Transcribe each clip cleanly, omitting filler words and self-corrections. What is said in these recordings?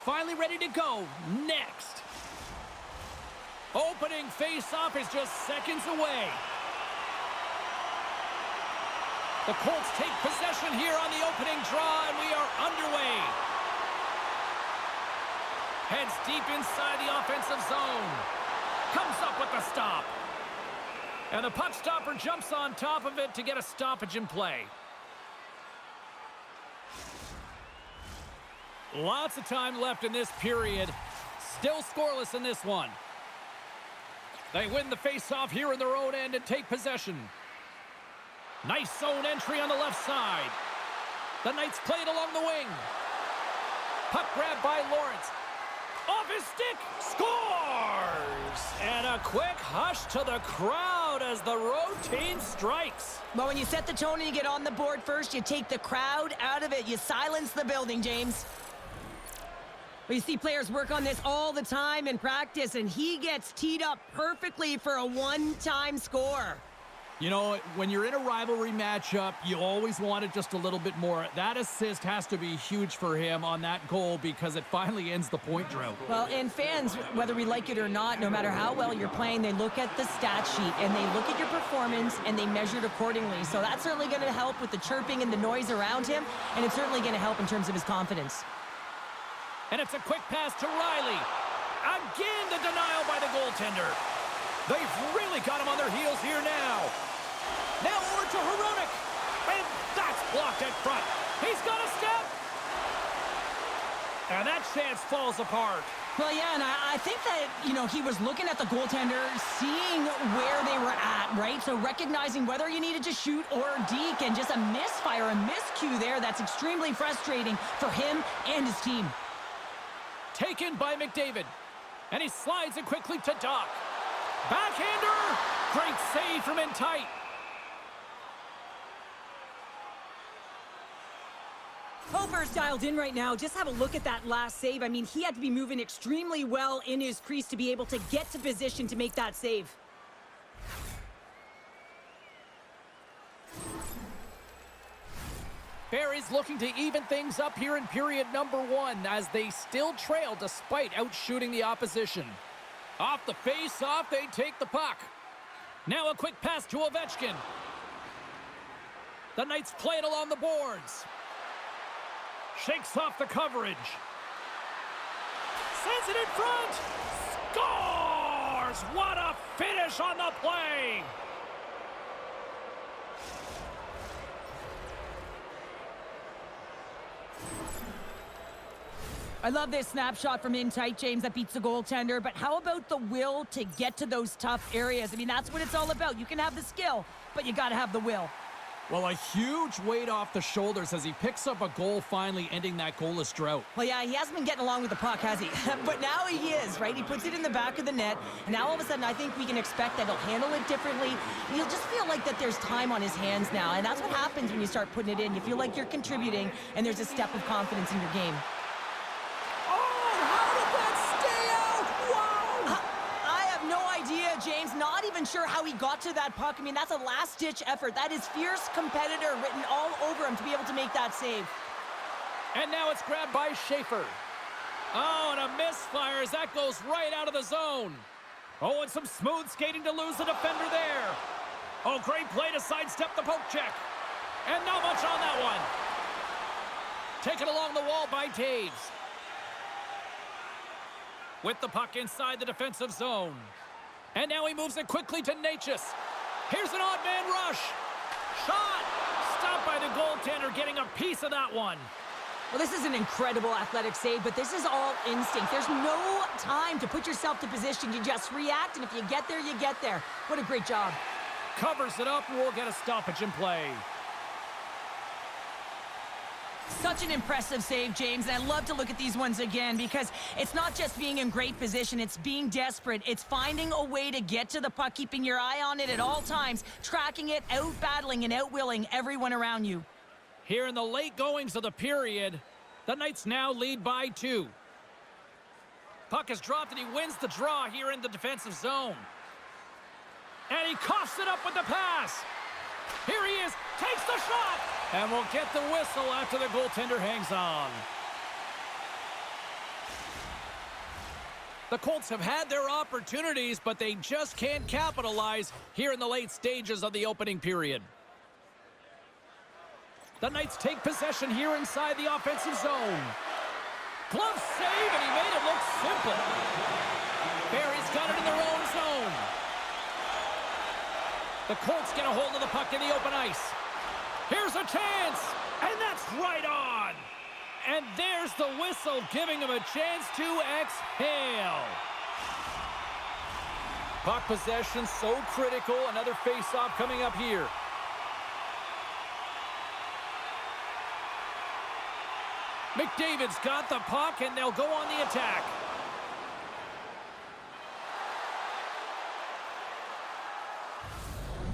Finally ready to go. Next. Opening face-off is just seconds away. The Colts take possession here on the opening draw, and we are underway. Heads deep inside the offensive zone. Comes up with the stop. And the puck stopper jumps on top of it to get a stoppage in play. Lots of time left in this period. Still scoreless in this one. They win the face-off here in their own end and take possession. Nice zone entry on the left side. The Knights play it along the wing. Puck grabbed by Lawrence. Off his stick. Scores! And a quick hush to the crowd as the routine strikes. But when you set the tone and you get on the board first, you take the crowd out of it. You silence the building, James. We see players work on this all the time in practice, and he gets teed up perfectly for a one-time score. You know, when you're in a rivalry matchup, you always want it just a little bit more. That assist has to be huge for him on that goal because it finally ends the point drought. Well, and fans, whether we like it or not, no matter how well you're playing, they look at the stat sheet and they look at your performance and they measure it accordingly. So that's certainly going to help with the chirping and the noise around him, and it's certainly going to help in terms of his confidence. And it's a quick pass to Riley. Again, the denial by the goaltender. They've really got him on their heels here now. Now over to Hronek. And that's blocked at front. He's got a step. And that chance falls apart. Well, yeah, and I think that, you know, he was looking at the goaltender, seeing where they were at, right? So recognizing whether you needed to shoot or deke, and just a misfire, a miscue there. That's extremely frustrating for him and his team. Taken by McDavid. And he slides it quickly to Doc. Backhander. Great save from in tight. Over's dialed in right now. Just have a look at that last save. I mean, he had to be moving extremely well in his crease to be able to get to position to make that save. Barry's looking to even things up here in period number 1 as they still trail despite outshooting the opposition. Off the face-off, they take the puck. Now a quick pass to Ovechkin. The Knights play it along the boards. Shakes off the coverage. Sends it in front. Scores! What a finish on the play! I love this snapshot from in tight, James, that beats the goaltender. But how about the will to get to those tough areas? I mean, that's what it's all about. You can have the skill, but you got to have the will. Well, a huge weight off the shoulders as he picks up a goal, finally ending that goalless drought. Well, yeah, he hasn't been getting along with the puck, has he? But now he is, right? He puts it in the back of the net, and now all of a sudden I think we can expect that he'll handle it differently. You'll just feel like that there's time on his hands now, and that's what happens when you start putting it in. You feel like you're contributing, and there's a step of confidence in your game. James, not even sure how he got to that puck. I mean, that's a last-ditch effort. That is fierce competitor written all over him to be able to make that save. And now it's grabbed by Schaefer. Oh, and a misfire as that goes right out of the zone. Oh, and some smooth skating to lose the defender there. Oh, great play to sidestep the poke check. And not much on that one. Taken along the wall by Taves. With the puck inside the defensive zone. And now he moves it quickly to Natchez. Here's an odd man rush. Shot! Stopped by the goaltender, getting a piece of that one. Well, this is an incredible athletic save, but this is all instinct. There's no time to put yourself to position. You just react, and if you get there, you get there. What a great job. Covers it up, and we'll get a stoppage in play. Such an impressive save, James, and I love to look at these ones again because it's not just being in great position, it's being desperate. It's finding a way to get to the puck, keeping your eye on it at all times, tracking it, out-battling and out-willing everyone around you. Here in the late goings of the period, the Knights now lead by 2. Puck is dropped and he wins the draw here in the defensive zone. And he coughs it up with the pass. Here he is, takes the shot, and we'll get the whistle after the goaltender hangs on. The Colts have had their opportunities, but they just can't capitalize here in the late stages of the opening period. The Knights take possession here inside the offensive zone. Glove save, and he made it look simple. Barry's got it in their own zone. The Colts get a hold of the puck in the open ice. Here's a chance, and that's right on. And there's the whistle, giving him a chance to exhale. Puck possession so critical. Another face-off coming up here. McDavid's got the puck, and they'll go on the attack.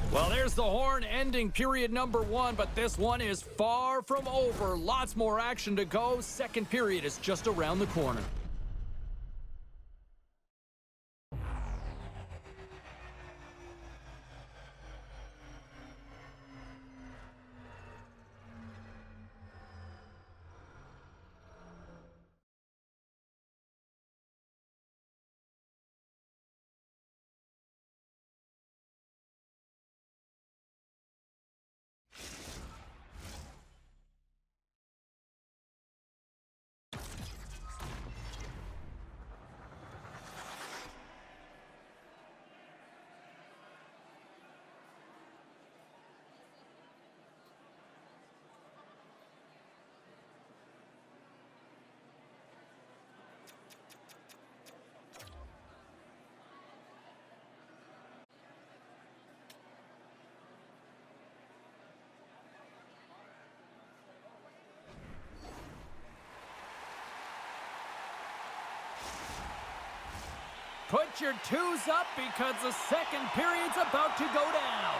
Well, there's the horn ending period number 1, but this one is far from over. Lots more action to go. Second period is just around the corner. Put your twos up because the second period's about to go down.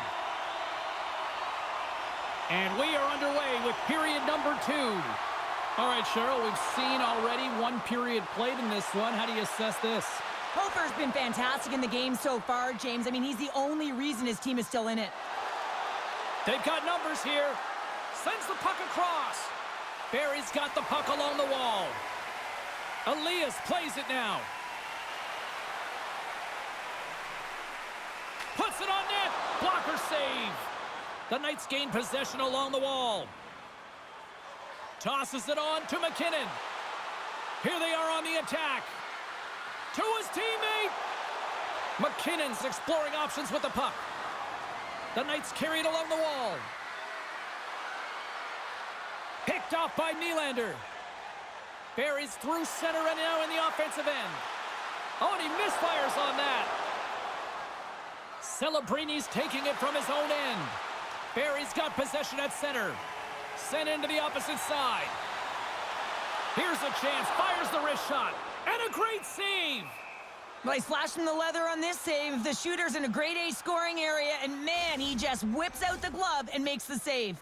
And we are underway with period number 2. All right, Cheryl, we've seen already one period played in this one. How do you assess this? Hofer's been fantastic in the game so far, James. I mean, he's the only reason his team is still in it. They've got numbers here. Sends the puck across. Barry's got the puck along the wall. Elias plays it now. Puts it on net. Blocker save. The Knights gain possession along the wall. Tosses it on to McKinnon. Here they are on the attack. To his teammate. McKinnon's exploring options with the puck. The Knights carry it along the wall. Picked off by Nylander. Barry's through center and now in the offensive end. Oh, and he misfires on that. Celebrini's taking it from his own end. Barry's got possession at center. Sent into the opposite side. Here's a chance. Fires the wrist shot. And a great save. Well, he's flashing the leather on this save. The shooter's in a grade A scoring area, and man, he just whips out the glove and makes the save.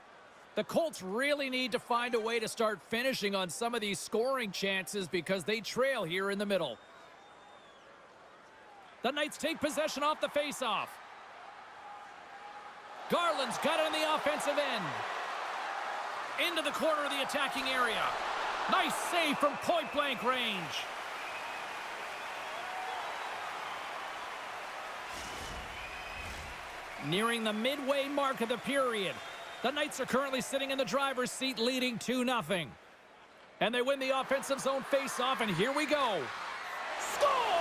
The Colts really need to find a way to start finishing on some of these scoring chances because they trail here in the middle. The Knights take possession off the faceoff. Garland's got it on the offensive end. Into the corner of the attacking area. Nice save from point-blank range. Nearing the midway mark of the period. The Knights are currently sitting in the driver's seat, leading 2-0. And they win the offensive zone face-off, and here we go. Scores!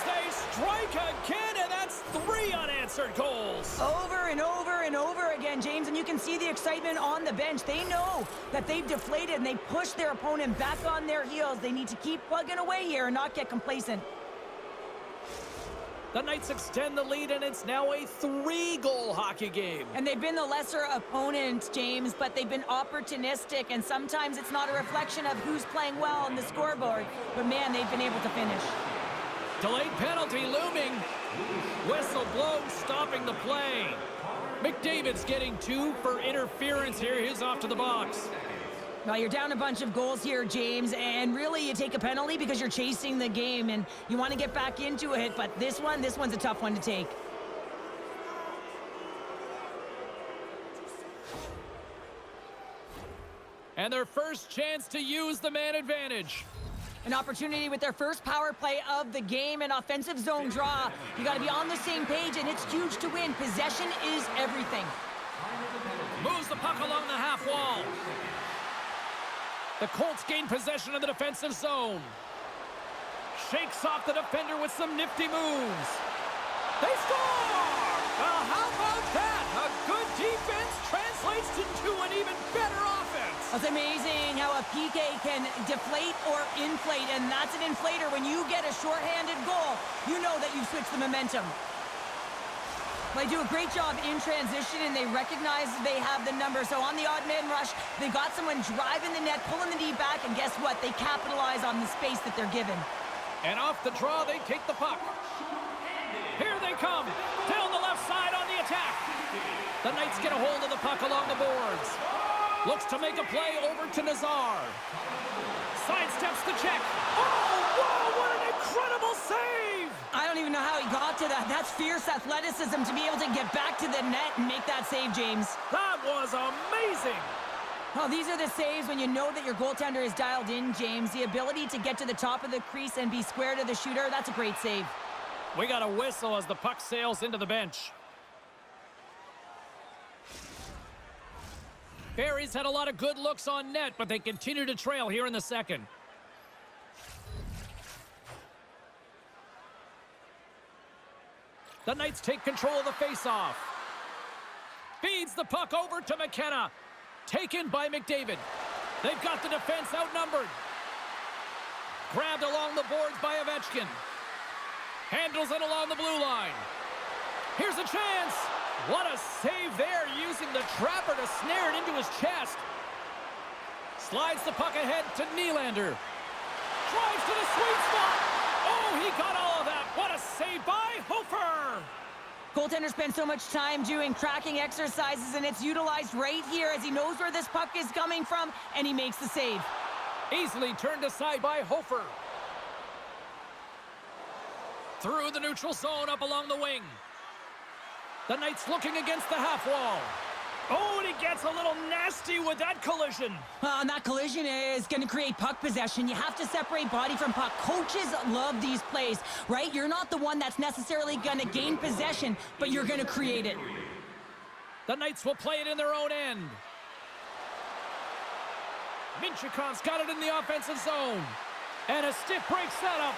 They strike again, and that's 3 unanswered goals. Over and over and over again, James, and you can see the excitement on the bench. They know that they've deflated, and they push their opponent back on their heels. They need to keep plugging away here and not get complacent. The Knights extend the lead, and it's now a 3-goal hockey game. And they've been the lesser opponent, James, but they've been opportunistic, and sometimes it's not a reflection of who's playing well on the scoreboard. But, man, they've been able to finish. Delayed penalty looming. Whistle blows, stopping the play. McDavid's getting 2 for interference here. He's off to the box. Now, you're down a bunch of goals here, James, and really you take a penalty because you're chasing the game, and you want to get back into it, but this one's a tough one to take. And their first chance to use the man advantage. An opportunity with their first power play of the game, an offensive zone draw. You got to be on the same page, and it's huge to win. Possession is everything. Moves the puck along the half wall. The Colts gain possession of the defensive zone. Shakes off the defender with some nifty moves. They score! Well, how about that? A good defense translates into an even better offense. It's amazing how a PK can deflate or inflate, and that's an inflator. When you get a shorthanded goal, you know that you've switched the momentum. They do a great job in transition, and they recognize they have the number. So on the odd man rush, they got someone driving the net, pulling the knee back, and guess what? They capitalize on the space that they're given. And off the draw, they take the puck. Here they come. Down the left side on the attack. The Knights get a hold of the puck along the boards. Looks to make a play over to Nazar. Sidesteps the check. Oh, whoa, what an incredible save! I don't even know how he got to that. That's fierce athleticism to be able to get back to the net and make that save, James. That was amazing! Oh, these are the saves when you know that your goaltender is dialed in, James. The ability to get to the top of the crease and be square to the shooter, that's a great save. We got a whistle as the puck sails into the bench. Barry's had a lot of good looks on net, but they continue to trail here in the second. The Knights take control of the faceoff. Feeds the puck over to McKenna. Taken by McDavid. They've got the defense outnumbered. Grabbed along the boards by Ovechkin. Handles it along the blue line. Here's a chance. What a save there, using the trapper to snare it into his chest. Slides the puck ahead to Nylander. Drives to the sweet spot. Oh, he got all of that. What a save by Hofer. Goaltender spends so much time doing tracking exercises, and it's utilized right here as he knows where this puck is coming from, and he makes the save. Easily turned aside by Hofer. Through the neutral zone, up along the wing. The Knights looking against the half wall. Oh, and he gets a little nasty with that collision. And that collision is going to create puck possession. You have to separate body from puck. Coaches love these plays, right? You're not the one that's necessarily going to gain possession, but you're going to create it. The Knights will play it in their own end. Minchikov's got it in the offensive zone. And a stick break setup.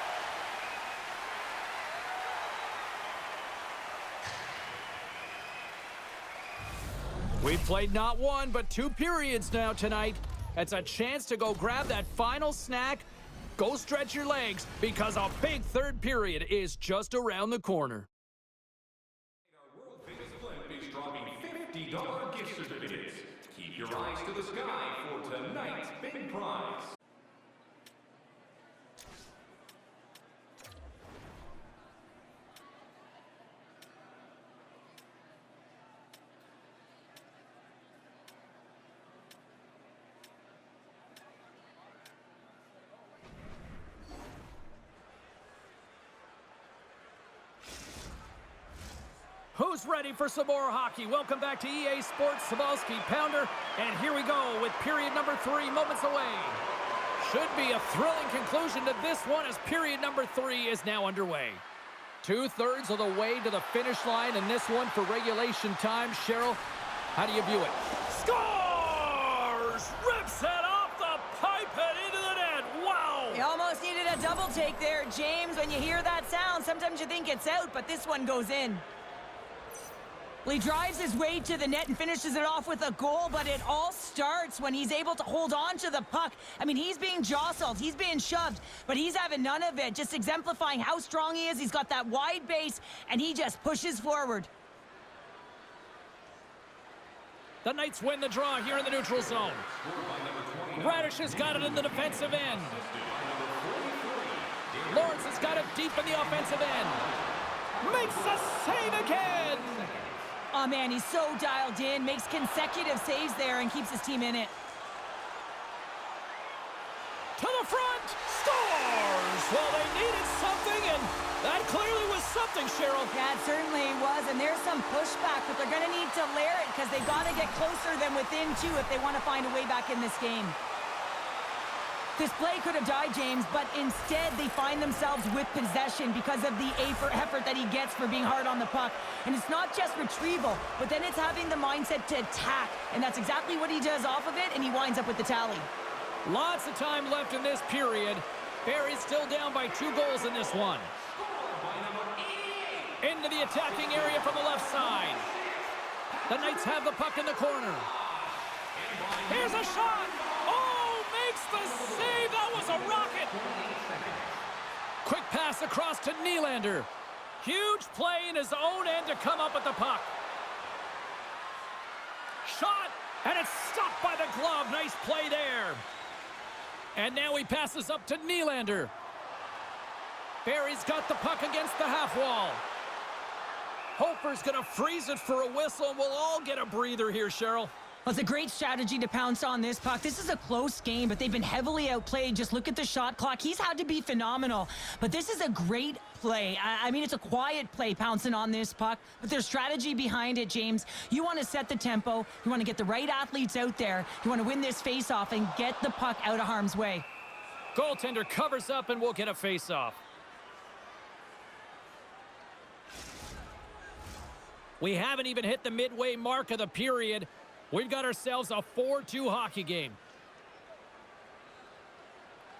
We've played not one, but 2 periods now tonight. It's a chance to go grab that final snack. Go stretch your legs, because a big third period is just around the corner. Our world famous Flip is dropping $50 gift certificates. Keep your eyes to the sky for tonight's big prize. Who's ready for some more hockey? Welcome back to EA Sports Sabalski Pounder. And here we go with period number 3 moments away. Should be a thrilling conclusion to this one as period number 3 is now underway. 2/3 of the way to the finish line in this one for regulation time. Cheryl, how do you view it? Scores! Rips it off the pipe and into the net. Wow! You almost needed a double take there, James. When you hear that sound, sometimes you think it's out, but this one goes in. Well, he drives his way to the net and finishes it off with a goal, but it all starts when he's able to hold on to the puck. I mean, he's being jostled, he's being shoved, but he's having none of it, just exemplifying how strong he is. He's got that wide base, and he just pushes forward. The Knights win the draw here in the neutral zone. Radish has got it in the defensive end. Lawrence has got it deep in the offensive end. Makes a save again! Oh, man, he's so dialed in, makes consecutive saves there and keeps his team in it. To the front! Scores! Well, they needed something, and that clearly was something, Cheryl. Yeah, it certainly was, and there's some pushback, but they're going to need to layer it because they've got to get closer than within 2 if they want to find a way back in this game. This play could have died, James, but instead they find themselves with possession because of the effort that he gets for being hard on the puck. And it's not just retrieval, but then it's having the mindset to attack. And that's exactly what he does off of it, and he winds up with the tally. Lots of time left in this period. Barry's still down by 2 goals in this one. Into the attacking area from the left side. The Knights have the puck in the corner. Here's a shot. Oh, makes the save. That was a rocket. Quick pass across to Nylander. Huge play in his own end to come up with the puck. Shot, and it's stopped by the glove. Nice play there. And now he passes up to Nylander. Barry's got the puck against the half wall. Hofer's going to freeze it for a whistle, and we'll all get a breather here, Cheryl. Well, it's a great strategy to pounce on this puck. This is a close game, but they've been heavily outplayed. Just look at the shot clock. He's had to be phenomenal. But this is a great play. I mean, it's a quiet play pouncing on this puck, but there's strategy behind it, James. You want to set the tempo. You want to get the right athletes out there. You want to win this face-off and get the puck out of harm's way. Goaltender covers up, and we'll get a face-off. We haven't even hit the midway mark of the period. We've got ourselves a 4-2 hockey game.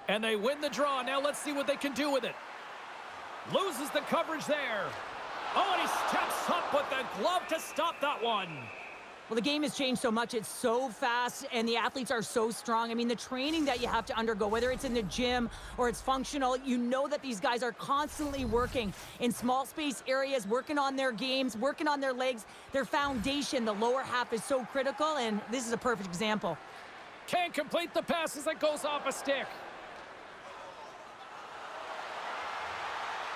And they win the draw. Now let's see what they can do with it. Loses the coverage there. Oh, and he steps up with the glove to stop that one. Well, the game has changed so much. It's so fast, and the athletes are so strong. I mean, the training that you have to undergo, whether it's in the gym or it's functional, you know that these guys are constantly working in small space areas, working on their games, working on their legs. Their foundation, the lower half, is so critical, and this is a perfect example. Can't complete the pass as it goes off a stick.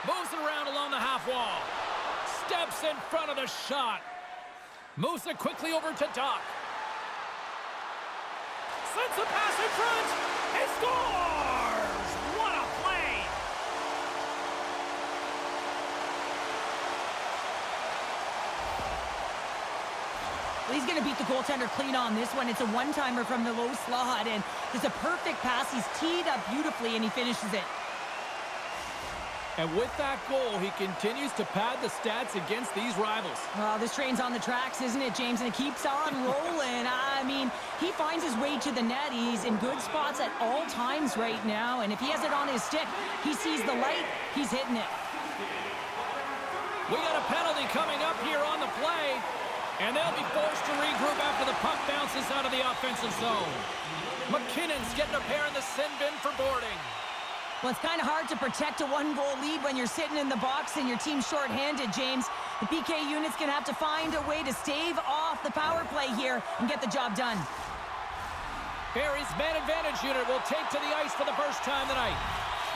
Moves it around along the half wall. Steps in front of the shot. Moves it quickly over to Doc. Sends the pass in front. He scores! What a play! Well, he's going to beat the goaltender clean on this one. It's a one-timer from the low slot, and it's a perfect pass. He's teed up beautifully, and he finishes it. And with that goal, he continues to pad the stats against these rivals. Well, this train's on the tracks, isn't it, James? And it keeps on rolling. I mean, he finds his way to the net. He's in good spots at all times right now. And if he has it on his stick, he sees the light, he's hitting it. We got a penalty coming up here on the play. And they'll be forced to regroup after the puck bounces out of the offensive zone. McKinnon's getting a pair in the sin bin for boarding. Well, it's kind of hard to protect a one-goal lead when you're sitting in the box and your team's short-handed, James. The PK unit's going to have to find a way to stave off the power play here and get the job done. Barry's man advantage unit will take to the ice for the first time tonight.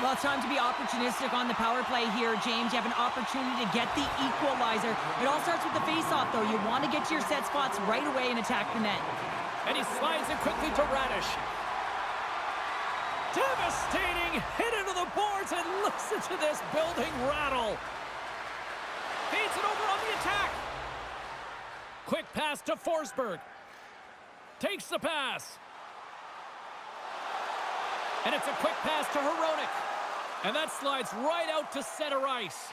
Well, it's time to be opportunistic on the power play here, James. You have an opportunity to get the equalizer. It all starts with the face-off, though. You want to get to your set spots right away and attack the net. And he slides it quickly to Radish. Devastating hit into the boards, and listen to this building rattle. Feeds it over on the attack. Quick pass to Forsberg. Takes the pass. And it's a quick pass to Hronek. And that slides right out to center ice.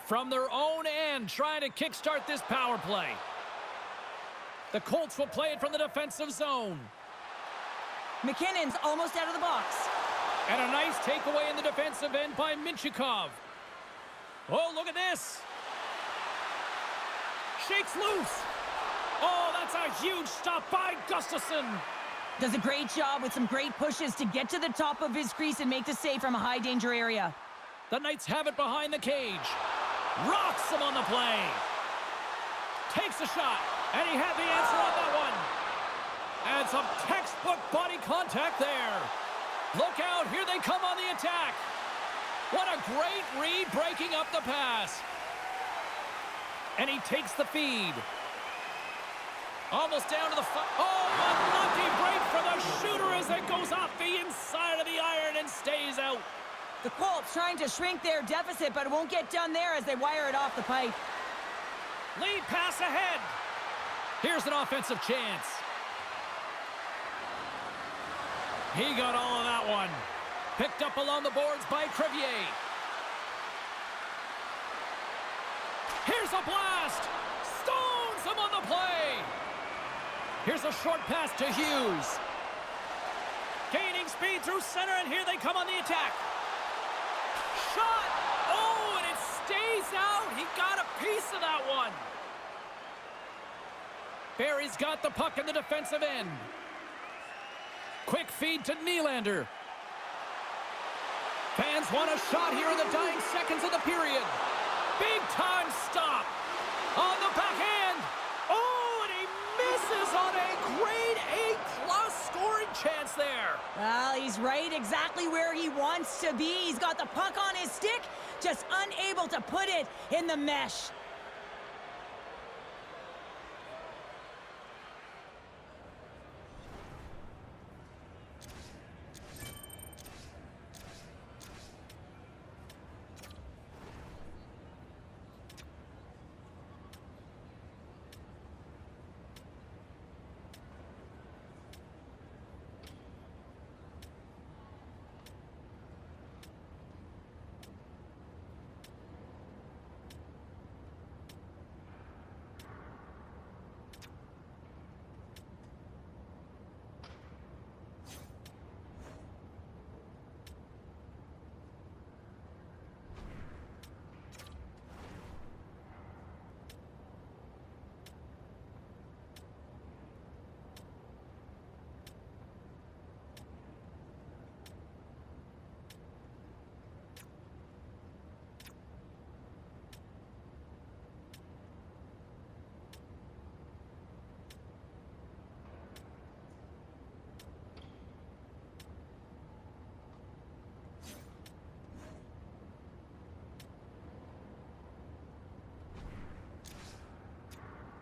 From their own end, trying to kickstart this power play. The Colts will play it from the defensive zone. McKinnon's almost out of the box. And a nice takeaway in the defensive end by Minchikov. Oh, look at this. Shakes loose. Oh, that's a huge stop by Gustafsson. Does a great job with some great pushes to get to the top of his crease and make the save from a high-danger area. The Knights have it behind the cage. Rocks him on the play. Takes a shot, and he had the answer on that one. And some textbook body contact there. Look out, here they come on the attack. What a great read, breaking up the pass. And he takes the feed. Almost down to the... Oh, unlucky break for the shooter as it goes off the inside of the iron and stays out. The Colts trying to shrink their deficit, but it won't get done there as they wire it off the pipe. Lead pass ahead. Here's an offensive chance. He got all of that one. Picked up along the boards by Crevier. Here's a blast. Stones him on the play. Here's a short pass to Hughes. Gaining speed through center, and here they come on the attack. Shot! Oh, and it stays out. He got a piece of that one. Barry's got the puck in the defensive end. Quick feed to Nylander. Fans want a shot here in the dying seconds of the period. Big time stop on the backhand. Oh, and he misses on a grade A+ scoring chance there. Well, he's right exactly where he wants to be. He's got the puck on his stick, just unable to put it in the mesh.